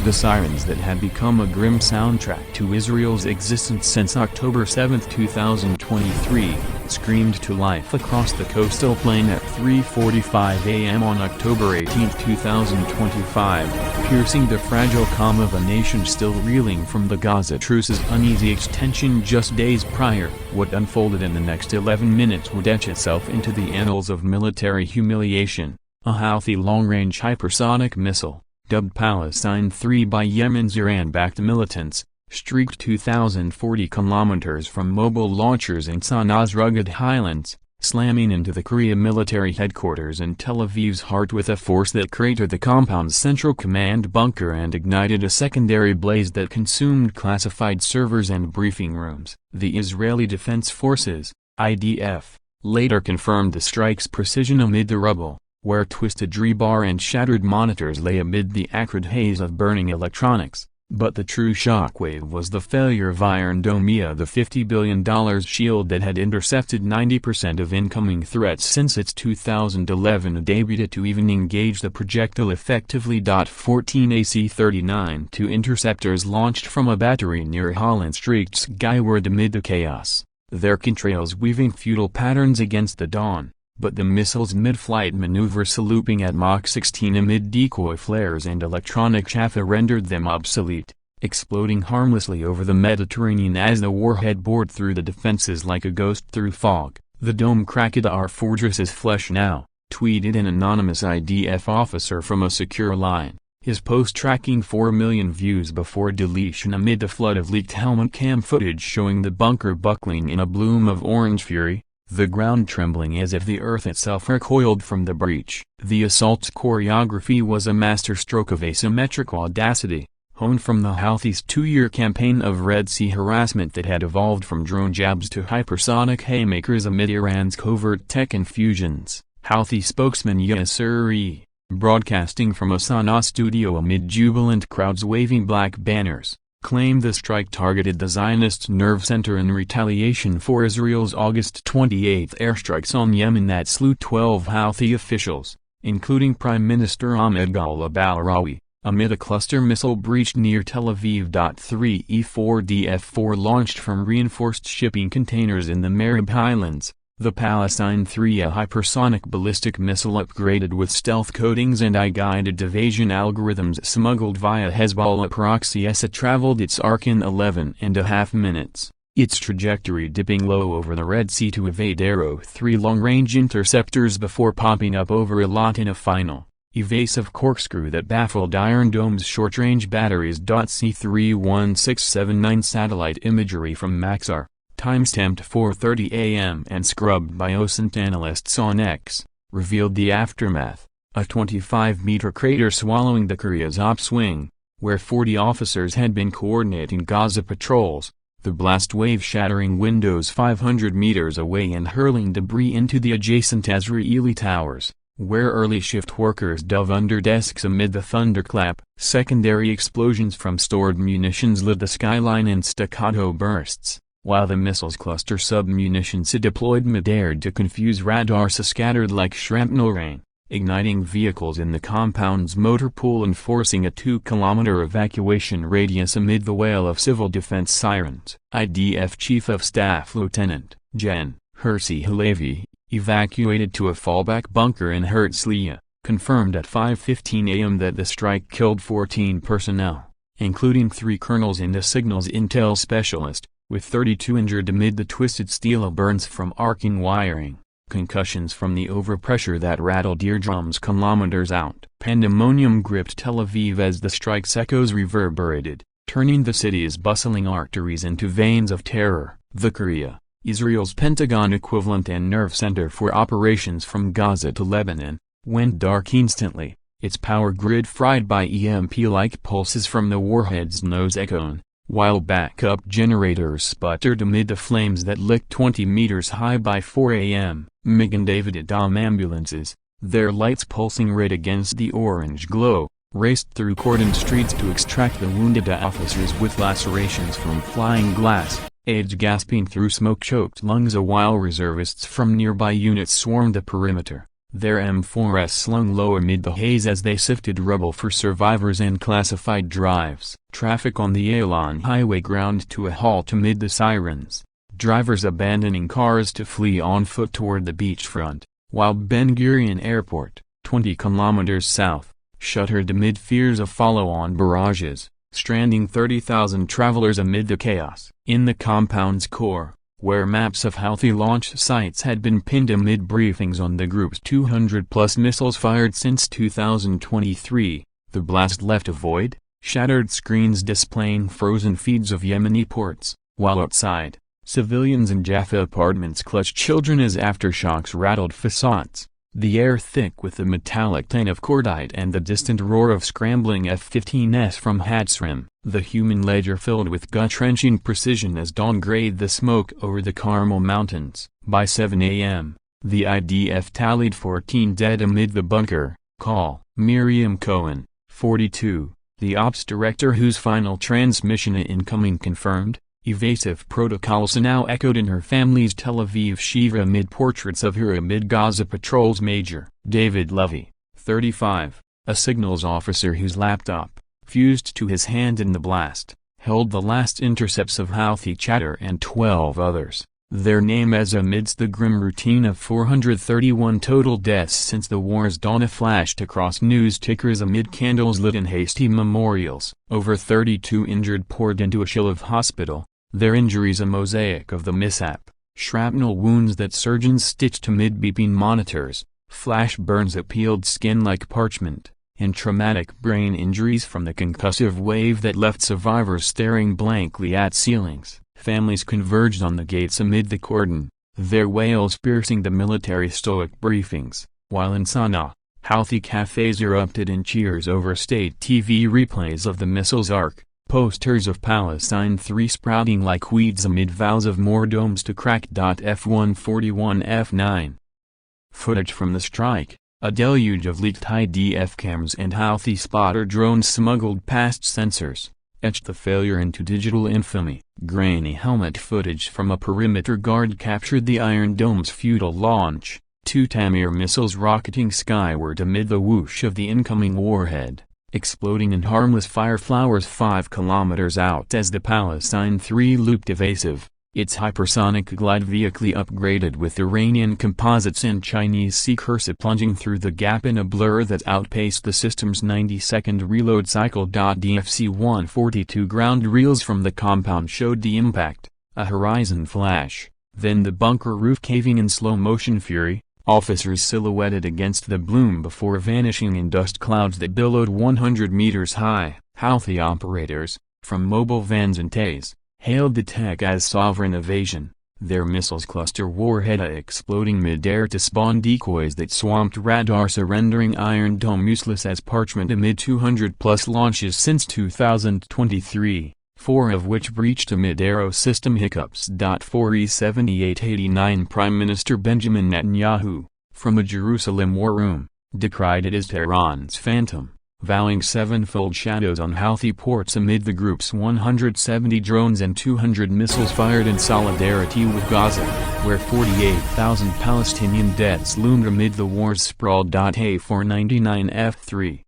The sirens that had become a grim soundtrack to Israel's existence since October 7, 2023, screamed to life across the coastal plain at 3:45 a.m. on October 18, 2025, piercing the fragile calm of a nation still reeling from the Gaza truce's uneasy extension just days prior. What unfolded in the next 11 minutes would etch itself into the annals of military humiliation. A Houthi long-range hypersonic missile, dubbed Palestine 3 by Yemen's Iran-backed militants, streaked 2,040 kilometers from mobile launchers in Sana's rugged highlands, slamming into the Korea military headquarters in Tel Aviv's heart with a force that cratered the compound's central command bunker and ignited a secondary blaze that consumed classified servers and briefing rooms. The Israeli Defense Forces, IDF, later confirmed the strike's precision amid the rubble, where twisted rebar and shattered monitors lay amid the acrid haze of burning electronics. But the true shockwave was the failure of Iron Dome, the $50 billion shield that had intercepted 90% of incoming threats since its 2011 debut to even engage the projectile effectively. 14 AC-39 two interceptors launched from a battery near Holland streaked skyward amid the chaos, their contrails weaving futile patterns against the dawn. But the missile's mid-flight maneuvers looping at Mach 16 amid decoy flares and electronic chaff rendered them obsolete, exploding harmlessly over the Mediterranean as the warhead bored through the defenses like a ghost through fog. "The dome cracked, our fortress is flesh now," tweeted an anonymous IDF officer from a secure line, his post tracking 4 million views before deletion amid a flood of leaked helmet cam footage showing the bunker buckling in a bloom of orange fury, the ground trembling as if the earth itself recoiled from the breach. The assault's choreography was a masterstroke of asymmetric audacity, honed from the Houthis' 2-year campaign of Red Sea harassment that had evolved from drone jabs to hypersonic haymakers amid Iran's covert tech infusions. Houthi spokesman Yasser, broadcasting from a Sana'a studio amid jubilant crowds waving black banners, claimed the strike targeted the Zionist nerve center in retaliation for Israel's August 28 airstrikes on Yemen that slew 12 Houthi officials, including Prime Minister Ahmed al-Abarawi, amid a cluster missile breach near Tel Aviv. 3 E-4DF-4 launched from reinforced shipping containers in the Marib Highlands. The Palestine 3, a hypersonic ballistic missile upgraded with stealth coatings and eye-guided evasion algorithms smuggled via Hezbollah proxies, traveled its arc in 11.5 minutes, its trajectory dipping low over the Red Sea to evade Arrow 3 long-range interceptors before popping up over Eilat in a final, evasive corkscrew that baffled Iron Dome's short-range batteries. C31679 satellite imagery from Maxar, timestamped 4:30 a.m. and scrubbed by OSINT analysts on X, revealed the aftermath, a 25-meter crater swallowing the Korea's upswing, where 40 officers had been coordinating Gaza patrols, the blast wave shattering windows 500 meters away and hurling debris into the adjacent Azrieli towers, where early shift workers dove under desks amid the thunderclap. Secondary explosions from stored munitions lit the skyline in staccato bursts, while the missile's cluster sub-munitions deployed mid-air to confuse radars scattered like shrapnel rain, igniting vehicles in the compound's motor pool and forcing a 2-kilometer evacuation radius amid the wail of civil defense sirens. IDF Chief of Staff Lieutenant Gen. Herzi Halevi, evacuated to a fallback bunker in Herzliya, confirmed at 5:15 a.m. that the strike killed 14 personnel, including 3 colonels and a signals intel specialist, with 32 injured amid the twisted steel burns from arcing wiring, concussions from the overpressure that rattled eardrums kilometers out. Pandemonium gripped Tel Aviv as the strike's echoes reverberated, turning the city's bustling arteries into veins of terror. The Korea, Israel's Pentagon equivalent and nerve center for operations from Gaza to Lebanon, went dark instantly, its power grid fried by EMP-like pulses from the warhead's nose echoing, while backup generators sputtered amid the flames that licked 20 meters high. By 4 a.m., Magen David Adom ambulances, their lights pulsing red against the orange glow, raced through cordoned streets to extract the wounded officers with lacerations from flying glass, aides gasping through smoke-choked lungs, while reservists from nearby units swarmed the perimeter, their M4s slung low amid the haze as they sifted rubble for survivors and classified drives. Traffic on the Ayalon highway ground to a halt amid the sirens, drivers abandoning cars to flee on foot toward the beachfront, while Ben Gurion Airport, 20 kilometers south, shuttered amid fears of follow-on barrages, stranding 30,000 travelers amid the chaos. In the compound's core, where maps of Houthi launch sites had been pinned amid briefings on the group's 200-plus missiles fired since 2023, the blast left a void, shattered screens displaying frozen feeds of Yemeni ports, while outside, civilians in Jaffa apartments clutched children as aftershocks rattled facades, the air thick with the metallic taint of cordite and the distant roar of scrambling F-15s from Hatzrim, the human ledger filled with gut-wrenching precision as dawn grayed the smoke over the Carmel Mountains. By 7 a.m., the IDF tallied 14 dead amid the bunker call. Miriam Cohen, 42, the ops director whose final transmission incoming confirmed, evasive protocols now echoed in her family's Tel Aviv Shiva amid portraits of her amid Gaza patrols. Major David Levy, 35, a signals officer whose laptop, fused to his hand in the blast, held the last intercepts of Houthi chatter, and 12 others, their name as amidst the grim routine of 431 total deaths since the war's dawn, flashed across news tickers amid candles lit and hasty memorials. Over 32 injured poured into a Shilov hospital, their injuries a mosaic of the mishap, shrapnel wounds that surgeons stitched amid beeping monitors, flash burns that peeled skin like parchment, and traumatic brain injuries from the concussive wave that left survivors staring blankly at ceilings. Families converged on the gates amid the cordon, their wails piercing the military stoic briefings, while in Sana'a, Houthi cafes erupted in cheers over state TV replays of the missile's arc, posters of Palestine 3 sprouting like weeds amid vows of more domes to crack. F-141 F-9 footage from the strike, a deluge of leaked IDF cams and Houthi spotter drones smuggled past sensors, etched the failure into digital infamy. Grainy helmet footage from a perimeter guard captured the Iron Dome's futile launch, 2 Tamir missiles rocketing skyward amid the whoosh of the incoming warhead, exploding in harmless fire flowers 5 kilometers out as the Palestine 3 looped evasive, its hypersonic glide vehicle upgraded with Iranian composites and Chinese Sea-Cursa plunging through the gap in a blur that outpaced the system's 90-second reload cycle. DFC-142 ground reels from the compound showed the impact, a horizon flash, then the bunker roof caving in slow-motion fury, officers silhouetted against the bloom before vanishing in dust clouds that billowed 100 meters high. Houthi operators, from mobile vans and Tays, hailed the tech as sovereign evasion, their missiles cluster warhead exploding mid-air to spawn decoys that swamped radar, rendering Iron Dome useless as parchment amid 200-plus launches since 2023, 4 of which breached amid aerosystem hiccups. 4E7889 Prime Minister Benjamin Netanyahu, from a Jerusalem war room, decried it as Tehran's phantom, vowing sevenfold shadows on Houthi ports amid the group's 170 drones and 200 missiles fired in solidarity with Gaza, where 48,000 Palestinian deaths loomed amid the war's sprawl. A499 F3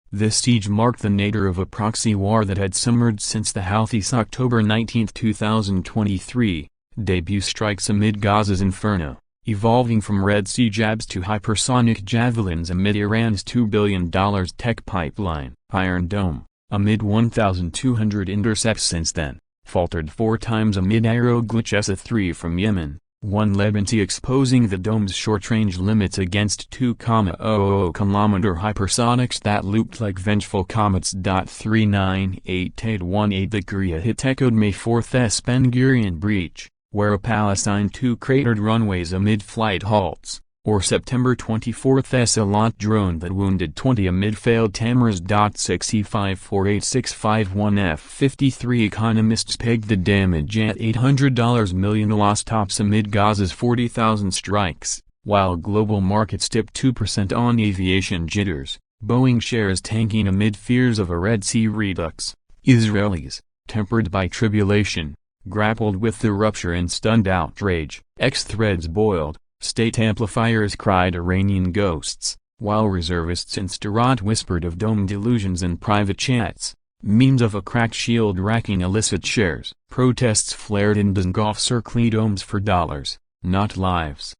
This siege marked the nadir of a proxy war that had simmered since the Houthis' October 19, 2023, debut strikes amid Gaza's inferno, evolving from Red Sea jabs to hypersonic javelins amid Iran's $2 billion tech pipeline. Iron Dome, amid 1,200 intercepts since then, faltered 4 times amid aero glitch. SA-3 from Yemen, 1 Lebanese exposing the dome's short-range limits against 2,000-kilometer hypersonics that looped like vengeful comets. 398-18 The Korea hit echoed May 4's Ben Gurion breach, where a Palestine 2 cratered runways amid flight halts, or September 24's Elat drone that wounded 20 amid failed Tamars. 6E548651 F-53 Economists pegged the damage at $800 million lost tops amid Gaza's 40,000 strikes, while global markets tipped 2% on aviation jitters, Boeing shares tanking amid fears of a Red Sea redux. Israelis, tempered by tribulation, grappled with the rupture in stunned outrage. X threads boiled, State amplifiers cried Iranian ghosts, while reservists in Sderot whispered of dome delusions in private chats. Memes of a cracked shield racking illicit shares. Protests flared in Dengov circling domes for dollars, not lives.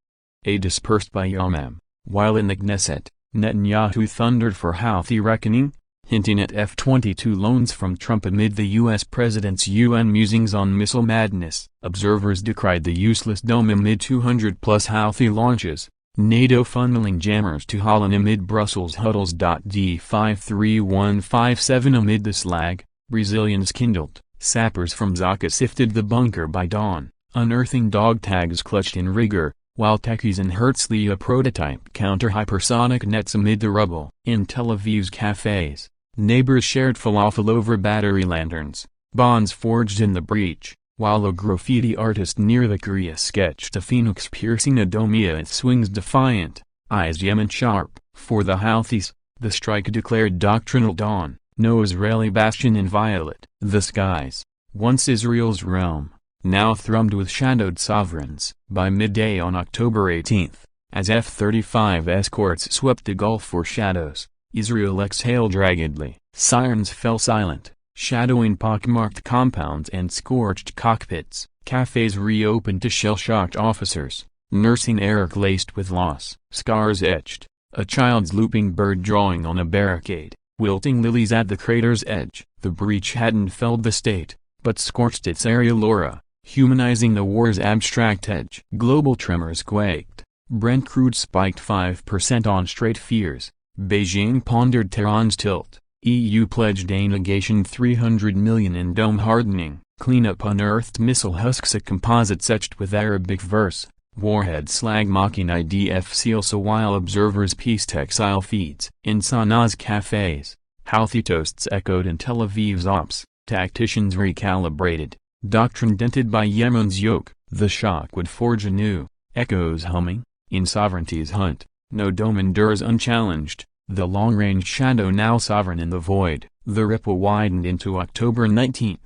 A dispersed by Yamam, while in the Knesset, Netanyahu thundered for Houthi reckoning, hinting at F-22 loans from Trump amid the U.S. president's UN musings on missile madness. Observers decried the useless dome amid 200-plus Houthi launches, NATO funneling jammers to Holland amid Brussels huddles. D53157 Amid the slag, Brazilians kindled, sappers from Zaka sifted the bunker by dawn, unearthing dog tags clutched in rigor, while techies in Herzliya prototype counter-hypersonic nets amid the rubble. In Tel Aviv's cafes, neighbors shared falafel over battery lanterns, bonds forged in the breach, while a graffiti artist near the Korea sketched a phoenix-piercing Adomia. It swings defiant, eyes Yemen sharp. For the Houthis, the strike declared doctrinal dawn, no Israeli bastion inviolate. The skies, once Israel's realm, now thrummed with shadowed sovereigns. By midday on October 18, as F-35 escorts swept the Gulf for shadows, Israel exhaled raggedly. Sirens fell silent, shadowing pockmarked compounds and scorched cockpits. Cafes reopened to shell-shocked officers, nursing air laced with loss. Scars etched, a child's looping bird drawing on a barricade, wilting lilies at the crater's edge. The breach hadn't felled the state, but scorched its aerial aura, humanizing the war's abstract edge. Global tremors quaked, Brent crude spiked 5% on straight fears. Beijing pondered Tehran's tilt. EU pledged a negation $300 million in dome hardening. Cleanup unearthed missile husks, a composite etched with Arabic verse. Warhead slag mocking IDF seal. So while observers peace textile feeds. In Sanaa's cafes, Houthi toasts echoed in Tel Aviv's ops. Tacticians recalibrated, doctrine dented by Yemen's yoke. The shock would forge anew, echoes humming, in sovereignty's hunt. No dome endures unchallenged, the long-range shadow now sovereign in the void. The ripple widened into October 19.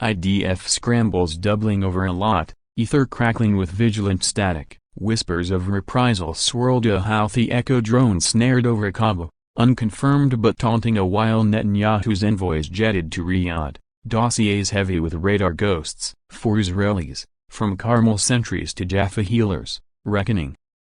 IDF scrambles doubling over a lot, ether crackling with vigilant static. Whispers of reprisal swirled. A Houthi echo drone snared over Kabul, unconfirmed but taunting, a while Netanyahu's envoys jetted to Riyadh, dossiers heavy with radar ghosts. For Israelis, from Carmel sentries to Jaffa healers, reckoning,